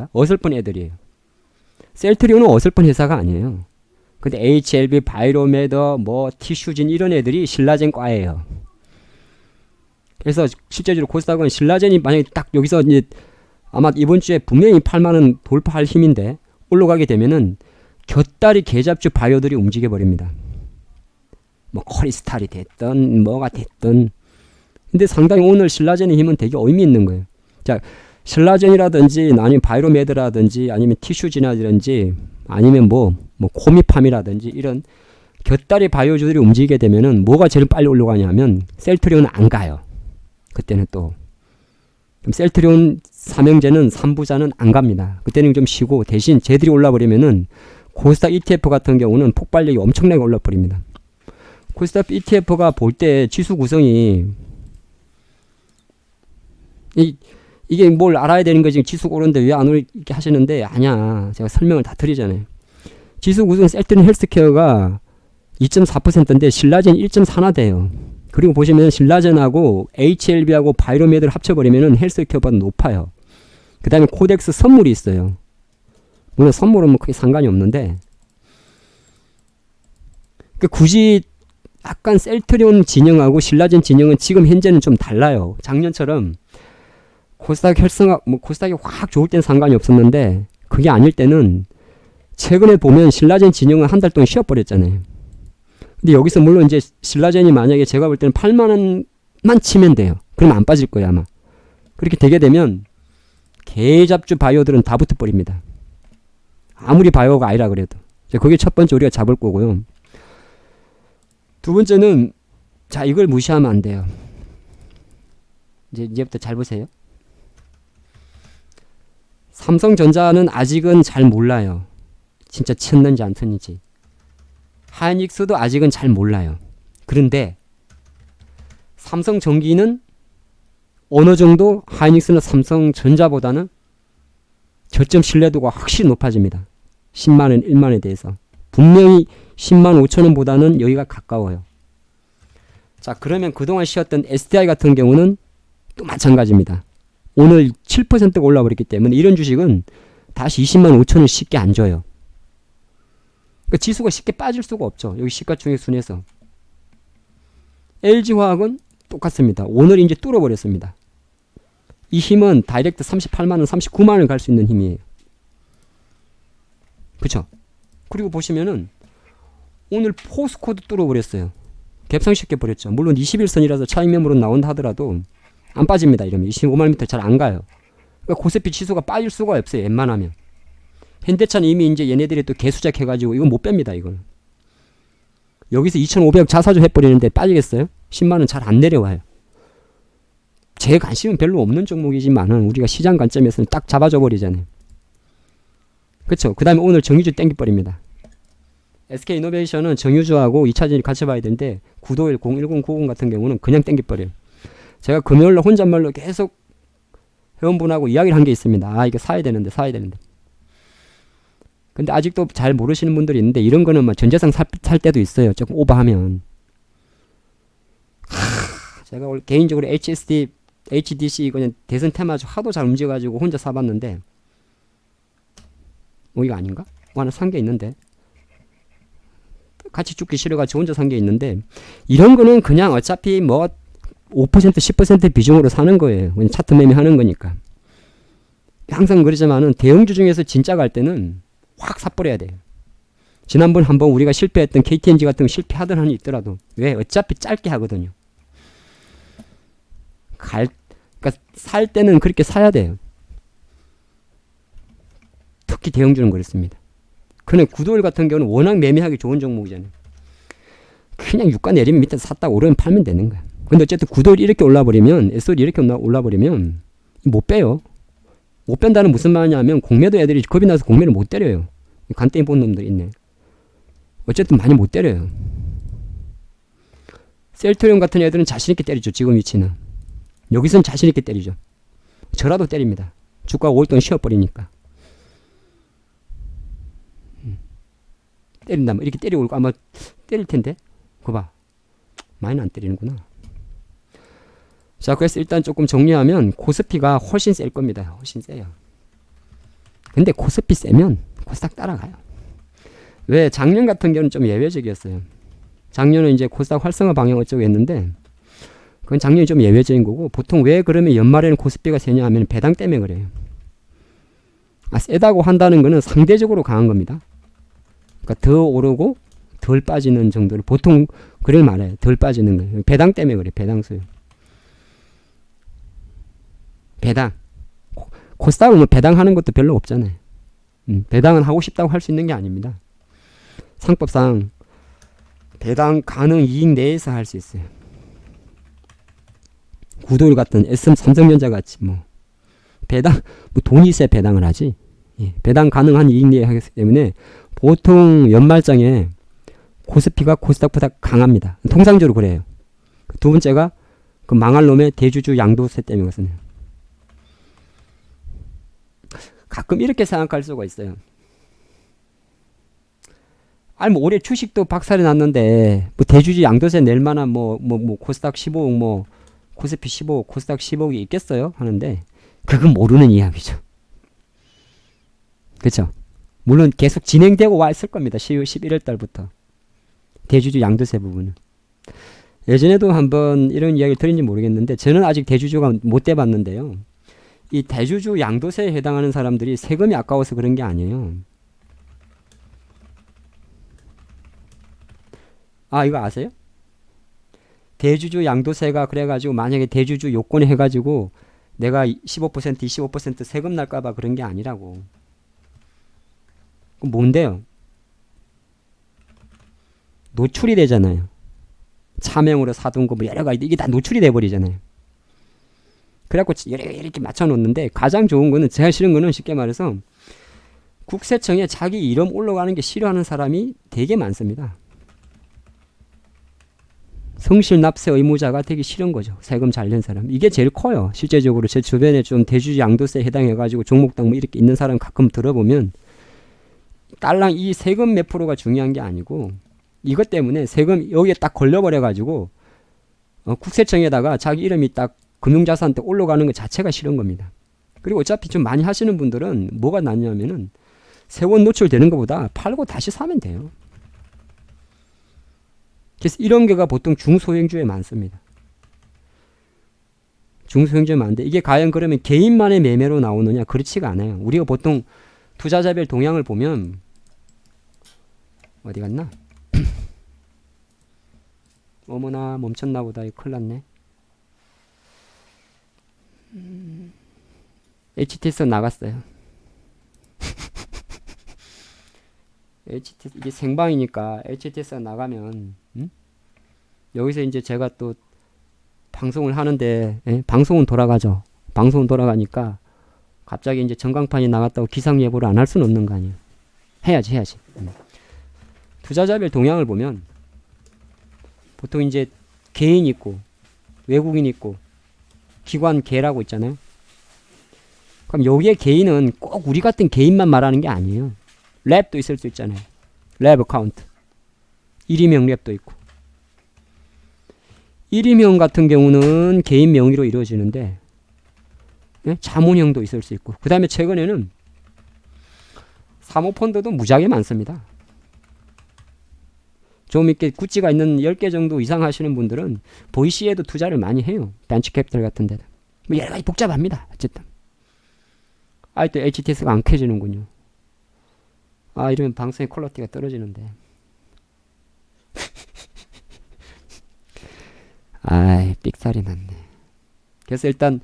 회사입니다. 어설픈 애들이에요. 셀트리온은 어설픈 회사가 아니에요. 근데 HLB, 바이로메더, 뭐 티슈진 이런 애들이 신라젠 과예요. 그래서 실제적으로 코스닥은 신라젠이 만약에 딱 여기서 이제 아마 이번 주에 분명히 8만원 돌파할 힘인데 올라가게 되면은 곁다리 계잡주 바이오들이 움직여 버립니다. 뭐 커리스탈이 됐든 뭐가 됐든. 근데 상당히 오늘 신라젠의 힘은 되게 의미 있는 거예요. 자, 신라젠이라든지 아니면 바이로메드라든지 아니면 티슈진이라든지 아니면 뭐 코미팜이라든지 이런 곁다리 바이오주들이 움직이게 되면은 뭐가 제일 빨리 올라가냐면 셀트리온은 안 가요. 그때는 또 그럼 셀트리온 삼형제는 3부자는 안 갑니다. 그때는 좀 쉬고 대신 쟤들이 올라버리면은 코스닥 ETF 같은 경우는 폭발력이 엄청나게 올라버립니다. 코스닥 ETF가 볼 때 지수 구성이 이게 뭘 알아야 되는 거지. 지수가 오르는데 왜 안 오르게 하시는데 아니야. 제가 설명을 다 드리잖아요. 지수 구성 셀트리온 헬스케어가 2.4%인데 신라젠 1.4나 돼요. 그리고 보시면 신라젠하고 HLB하고 바이로메드를 합쳐버리면 헬스케어보다 높아요. 그 다음에 코덱스 선물이 있어요. 물론 선물은 뭐 크게 상관이 없는데 굳이 약간 셀트리온 진영하고 신라젠 진영은 지금 현재는 좀 달라요. 작년처럼 코스닥 혈성학 코스닥이 확 좋을 땐 상관이 없었는데 그게 아닐 때는 최근에 보면 신라젠 진영은 한 달 동안 쉬어버렸잖아요. 근데 여기서 물론 이제 신라젠이 만약에 제가 볼 때는 8만원만 치면 돼요. 그럼 안 빠질 거예요 아마. 그렇게 되게 되면 개잡주 바이오들은 다 붙어버립니다. 아무리 바이오가 아니라 그래도. 그게 첫 번째 우리가 잡을 거고요. 두 번째는 자 이걸 무시하면 안 돼요. 이제부터 잘 보세요. 삼성전자는 아직은 잘 몰라요. 진짜 쳤는지 안 쳤는지. 하이닉스도 아직은 잘 몰라요. 그런데 삼성전기는 어느 정도 하이닉스나 삼성전자보다는 저점 신뢰도가 확실히 높아집니다. 10만원, 1만원에 대해서. 분명히 10만 5천원보다는 여기가 가까워요. 자, 그러면 그동안 쉬었던 SDI 같은 경우는 또 마찬가지입니다. 오늘 7%가 올라버렸기 때문에 이런 주식은 다시 20만 5천원 쉽게 안 줘요. 그러니까 지수가 쉽게 빠질 수가 없죠. 여기 시가총액순에서. LG화학은 똑같습니다. 오늘 이제 뚫어버렸습니다. 이 힘은 다이렉트 38만원, 39만원 갈 수 있는 힘이에요. 그쵸? 그리고 보시면은 오늘 포스코도 뚫어버렸어요. 갭상시켜 버렸죠. 물론 21선이라서 차익 매물은 나온다 하더라도 안 빠집니다. 이러면 25만원부터 잘 안 가요. 그러니까 코스피 지수가 빠질 수가 없어요. 웬만하면. 현대차는 이미 이제 얘네들이 또 개수작 해가지고 이건 못 뺍니다. 이걸. 여기서 2,500억 자사주 해버리는데 빠지겠어요? 10만원 잘 안 내려와요. 제 관심은 별로 없는 종목이지만은 우리가 시장 관점에서는 딱 잡아줘 버리잖아요. 그쵸? 그 다음에 오늘 정유주 땡겨버립니다. SK이노베이션은 정유주하고 2차전이 같이 봐야 되는데 9도일 01090 같은 경우는 그냥 땡겨버려요. 제가 금요일날 혼잣말로 계속 회원분하고 이야기를 한 게 있습니다. 아 이거 사야 되는데. 근데 아직도 잘 모르시는 분들이 있는데 이런 거는 막 전재산 살 때도 있어요. 조금 오버하면. 제가 원래 개인적으로 HDC 이거는 대선 테마주 하도 잘 움직여가지고 혼자 사봤는데 이거 아닌가? 하나 산 게 있는데 같이 죽기 싫어가지고 혼자 산 게 있는데 이런 거는 그냥 어차피 뭐 5% 10% 비중으로 사는 거예요. 그냥 차트 매매 하는 거니까. 항상 그러지만은 대형주 중에서 진짜 갈 때는 확 사버려야 돼요. 지난번 한번 우리가 실패했던 KTNG 같은 거 실패하던 한이 있더라도 왜? 어차피 짧게 하거든요. 그러니까 살 때는 그렇게 사야 돼요. 특히 대형주는 그렇습니다. 그런데 구도일 같은 경우는 워낙 매매하기 좋은 종목이잖아요. 그냥 유가 내리면 밑에서 샀다가 오르면 팔면 되는 거야. 근데 어쨌든 구도일이 이렇게 올라버리면 SOL이 이렇게 올라버리면 못 빼요. 못 뺀다는 무슨 말이냐면 공매도 애들이 겁이 나서 공매를 못 때려요. 간땡이 본 놈들 있네. 어쨌든 많이 못 때려요. 셀트리온 같은 애들은 자신있게 때리죠. 지금 위치는. 여기선 자신있게 때리죠. 저라도 때립니다. 주가가 5일 동안 쉬어버리니까. 때린다. 이렇게 때리고 아마 때릴 텐데. 그거 봐. 많이는 안 때리는구나. 자, 그래서 일단 조금 정리하면 코스피가 훨씬 셀 겁니다. 훨씬 세요. 근데 코스피 세면 코스닥 따라가요. 왜 작년 같은 경우는 좀 예외적이었어요. 작년은 이제 코스닥 활성화 방향 어쩌고 했는데 그건 작년이 좀 예외적인 거고 보통 왜 그러면 연말에는 코스피가 세냐 하면 배당 때문에 그래요. 세다고 한다는 거는 상대적으로 강한 겁니다. 그러니까 더 오르고 덜 빠지는 정도를 보통 그걸 말해요. 덜 빠지는 거예요. 배당 때문에 그래요. 배당 수요. 배당. 코스닥은 뭐 배당하는 것도 별로 없잖아요. 배당은 하고 싶다고 할 수 있는 게 아닙니다. 상법상 배당 가능 이익 내에서 할 수 있어요. 구도율 같은 SM 삼성전자 같이 뭐 배당 뭐 돈이 있어야 배당을 하지. 예, 배당 가능한 이익 내에 하기 때문에 보통 연말장에 코스피가 코스닥보다 강합니다. 통상적으로 그래요. 두 번째가 그 망할 놈의 대주주 양도세 때문이거든요. 가끔 이렇게 생각할 수가 있어요. 아니 뭐 올해 주식도 박살이 났는데 뭐 대주주 양도세 낼 만한 뭐 코스닥 15억 뭐 코스피 15억 코스닥 15억이 있겠어요? 하는데 그건 모르는 이야기죠. 그렇죠? 물론 계속 진행되고 와 있을 겁니다. 10월 11월 달부터 대주주 양도세 부분은. 예전에도 한번 이런 이야기를 드린지 모르겠는데 저는 아직 대주주가 못 돼봤는데요. 이 대주주 양도세에 해당하는 사람들이 세금이 아까워서 그런 게 아니에요. 이거 아세요? 대주주 양도세가 그래가지고 만약에 대주주 요건에 해가지고 내가 15% 25% 세금 날까봐 그런 게 아니라고. 그럼 뭔데요? 노출이 되잖아요. 차명으로 사둔 거 뭐 여러 가지 이게 다 노출이 돼버리잖아요. 그래갖고 이렇게 맞춰놓는데 가장 좋은 거는 제가 싫은 거는 쉽게 말해서 국세청에 자기 이름 올라가는 게 싫어하는 사람이 되게 많습니다. 성실 납세 의무자가 되게 싫은 거죠. 세금 잘 낸 사람. 이게 제일 커요. 실제적으로 제 주변에 좀 대주주 양도세 해당해가지고 종목당 뭐 이렇게 있는 사람 가끔 들어보면 딸랑 이 세금 몇 프로가 중요한 게 아니고 이것 때문에 세금 여기에 딱 걸려버려가지고 국세청에다가 자기 이름이 딱 금융자산 때 올라가는 것 자체가 싫은 겁니다. 그리고 어차피 좀 많이 하시는 분들은 뭐가 낫냐면은 세원 노출되는 것보다 팔고 다시 사면 돼요. 그래서 이런 게가 보통 중소형주에 많습니다. 중소형주에 많은데 이게 과연 그러면 개인만의 매매로 나오느냐? 그렇지가 않아요. 우리가 보통 투자자별 동향을 보면 어디 갔나? 어머나 멈췄나 보다. 이거 큰일 났네. HTS 나갔어요. HTS 이게 생방이니까 HTS가 나가면 여기서 이제 제가 또 방송을 하는데 방송은 돌아가죠. 방송은 돌아가니까 갑자기 이제 전광판이 나갔다고 기상 예보를 안 할 수는 없는 거 아니에요. 해야지. 투자자별 동향을 보면 보통 이제 개인 있고 외국인 있고 기관 개라고 있잖아요. 그럼 여기에 개인은 꼭 우리 같은 개인만 말하는 게 아니에요. 랩도 있을 수 있잖아요. 랩 어카운트. 1인명 랩도 있고. 1인명 같은 경우는 개인 명의로 이루어지는데 자문형도 있을 수 있고 그 다음에 최근에는 사모펀드도 무지하게 많습니다. 좀 이렇게 구찌가 있는 10개 정도 이상 하시는 분들은 보이시에도 투자를 많이 해요. 벤처캐피탈 같은 데다. 뭐 여러 가지 복잡합니다. 어쨌든. 또 HTS가 안 켜지는군요. 이러면 방송의 퀄리티가 떨어지는데. 삑살이 났네. 그래서 일단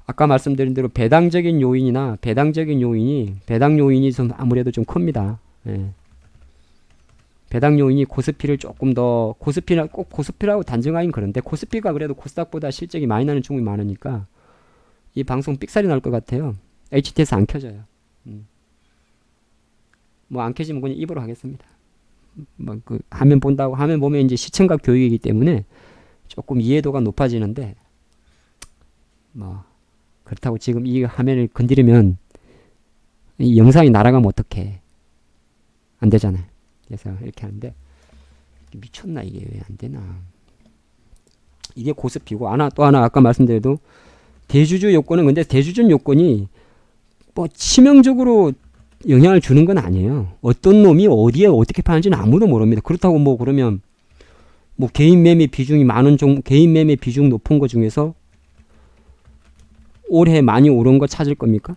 아까 말씀드린 대로 배당 요인이 좀 아무래도 좀 큽니다. 배당 요인이 코스피를 조금 더 꼭 코스피라고 단정하긴 그런데 코스피가 그래도 코스닥보다 실적이 많이 나는 종목이 많으니까 이 방송 삑살이 날 것 같아요. HTS 안 켜져요. 뭐 안 켜지면 그냥 입으로 하겠습니다. 뭐 그 화면 본다고 화면 보면 이제 시청각 교육이기 때문에 조금 이해도가 높아지는데 뭐 그렇다고 지금 이 화면을 건드리면 이 영상이 날아가면 어떡해. 안 되잖아요. 그래서 이렇게 하는데 미쳤나 이게 왜 안 되나. 이게 고스피고 또 하나 아까 말씀드려도 대주주 요건은 근데 대주주 요건이 뭐 치명적으로 영향을 주는 건 아니에요. 어떤 놈이 어디에 어떻게 파는지는 아무도 모릅니다. 그렇다고 뭐 그러면 뭐 개인 매매 비중이 많은 개인 매매 비중 높은 거 중에서 올해 많이 오른 거 찾을 겁니까?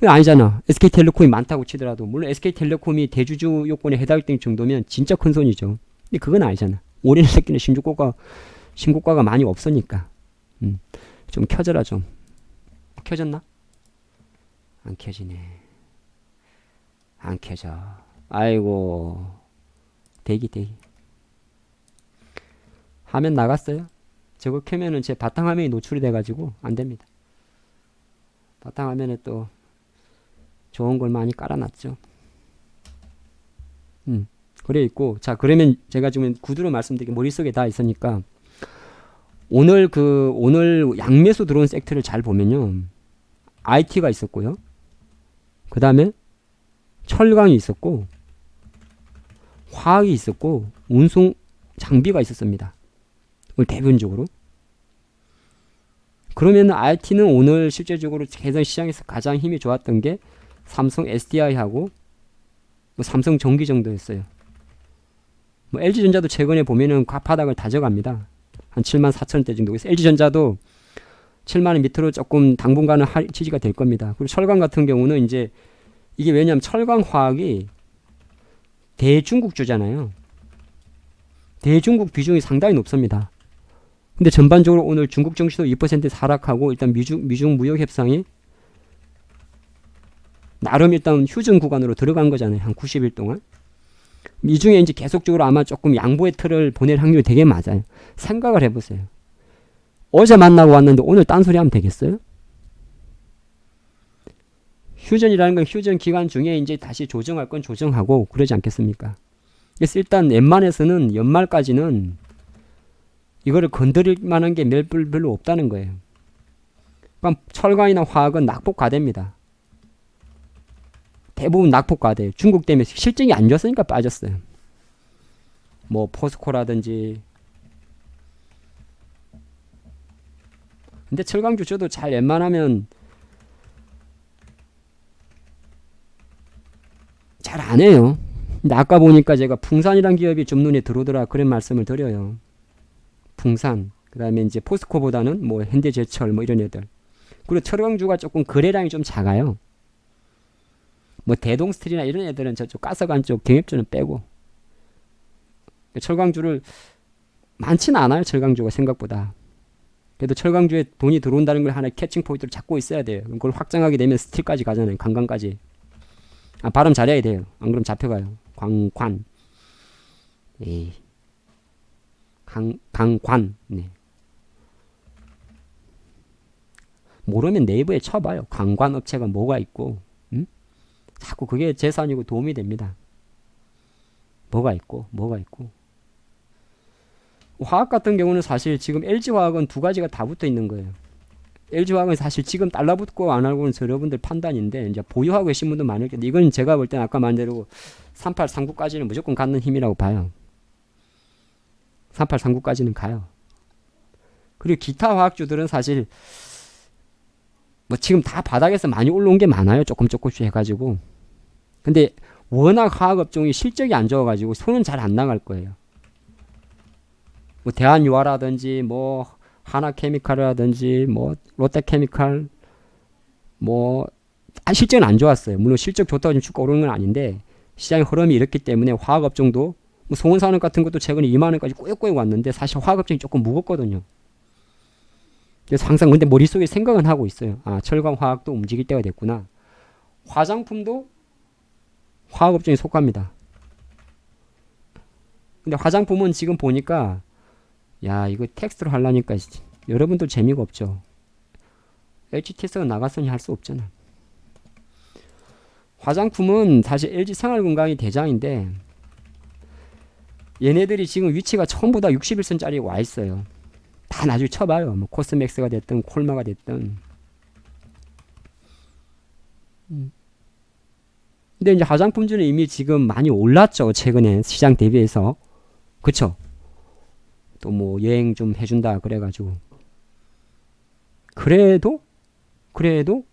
아니잖아. SK텔레콤이 많다고 치더라도 물론 SK텔레콤이 대주주 요건에 해당될 정도면 진짜 큰 손이죠. 근데 그건 아니잖아. 올해는 새끼는 신고가가 많이 없으니까. 좀 켜져라 좀. 켜졌나? 안 켜지네. 안 켜져. 아이고. 대기. 화면 나갔어요? 저거 켜면은 제 바탕화면이 노출이 돼가지고 안 됩니다. 바탕화면에 또 좋은 걸 많이 깔아놨죠. 그래 있고. 자, 그러면 제가 지금 구두로 말씀드리기 머릿속에 다 있으니까 오늘 양매수 들어온 섹터를 잘 보면요. IT가 있었고요. 그 다음에 철강이 있었고 화학이 있었고 운송 장비가 있었습니다. 오늘 대부분적으로. 그러면 IT는 오늘 실제적으로 개선 시장에서 가장 힘이 좋았던 게 삼성 SDI하고 뭐 삼성 전기 정도였어요. 뭐 LG전자도 최근에 보면은 바닥을 다져갑니다. 한 74,000원대 정도. 그래서 LG전자도 7만원 밑으로 조금 당분간은 지지가 될 겁니다. 그리고 철강 같은 경우는 이제 이게 왜냐하면 철강 화학이 대중국주잖아요. 대중국 비중이 상당히 높습니다. 근데 전반적으로 오늘 중국 증시도 2% 하락하고 일단 미중 무역 협상이 나름 일단 휴전 구간으로 들어간 거잖아요. 한 90일 동안. 이 중에 이제 계속적으로 아마 조금 양보의 틀을 보낼 확률이 되게 맞아요. 생각을 해보세요. 어제 만나고 왔는데 오늘 딴소리 하면 되겠어요? 휴전이라는 건 휴전 기간 중에 이제 다시 조정할 건 조정하고 그러지 않겠습니까? 그래서 일단 웬만해서는 연말까지는 이거를 건드릴 만한 게 별로 없다는 거예요. 그럼 철강이나 화학은 낙폭 과대입니다. 대부분 낙폭 과대예요. 중국 때문에 실적이 안 좋았으니까 빠졌어요. 뭐 포스코라든지. 근데 철강 주주도 잘 웬만하면 잘 안 해요. 근데 아까 보니까 제가 풍산이란 기업이 좀 눈에 들어오더라 그런 말씀을 드려요. 풍산. 그 다음에 이제 포스코보다는 뭐 현대제철 뭐 이런 애들. 그리고 철강주가 조금 거래량이 좀 작아요. 뭐 대동스틸이나 이런 애들은 저쪽 가스관 쪽 경협주는 빼고. 철강주를 많지는 않아요. 철강주가 생각보다. 그래도 철강주에 돈이 들어온다는 걸 하나의 캐칭 포인트를 잡고 있어야 돼요. 그걸 확장하게 되면 스틸까지 가잖아요. 관광까지. 발음 잘해야 돼요. 안 그러면 잡혀가요. 광관. 에이. 강관. 네. 모르면 네이버에 쳐봐요. 관관 업체가 뭐가 있고. 자꾸 그게 재산이고 도움이 됩니다. 뭐가 있고. 화학 같은 경우는 사실 지금 LG화학은 두 가지가 다 붙어 있는 거예요. LG화학은 사실 지금 달라붙고 안 하고는 여러분들 판단인데 이제 보유하고 계신 분도 많을 텐데 이건 제가 볼 때는 아까 말대로 3839까지는 무조건 갖는 힘이라고 봐요. 3839까지는 가요. 그리고 기타 화학주들은 사실 뭐 지금 다 바닥에서 많이 올라온 게 많아요. 조금씩 해가지고. 근데 워낙 화학업종이 실적이 안 좋아가지고 손은 잘 안 나갈 거예요. 뭐 대한유화라든지 뭐 하나케미칼이라든지 뭐 롯데케미칼 뭐 실적은 안 좋았어요. 물론 실적 좋다고 지금 주가 오르는 건 아닌데 시장의 흐름이 이렇기 때문에 화학업종도 뭐 송원산업 같은 것도 최근에 2만원까지 꾸역꾸역 왔는데 사실 화학업종이 조금 무겁거든요. 그래서 항상 근데 머릿속에 생각은 하고 있어요. 철강 화학도 움직일 때가 됐구나. 화장품도 화학업종에 속합니다. 근데 화장품은 지금 보니까 야 이거 텍스트로 하려니까 여러분들 재미가 없죠. HTS가 나갔으니 할 수 없잖아. 화장품은 사실 LG생활건강이 대장인데 얘네들이 지금 위치가 처음보다 61선짜리 와 있어요. 다 나중에 쳐봐요. 뭐 코스맥스가 됐든 콜마가 됐든. 근데 이제 화장품주는 이미 지금 많이 올랐죠. 최근에 시장 대비해서. 그쵸? 또 뭐 여행 좀 해준다 그래가지고. 그래도 그래도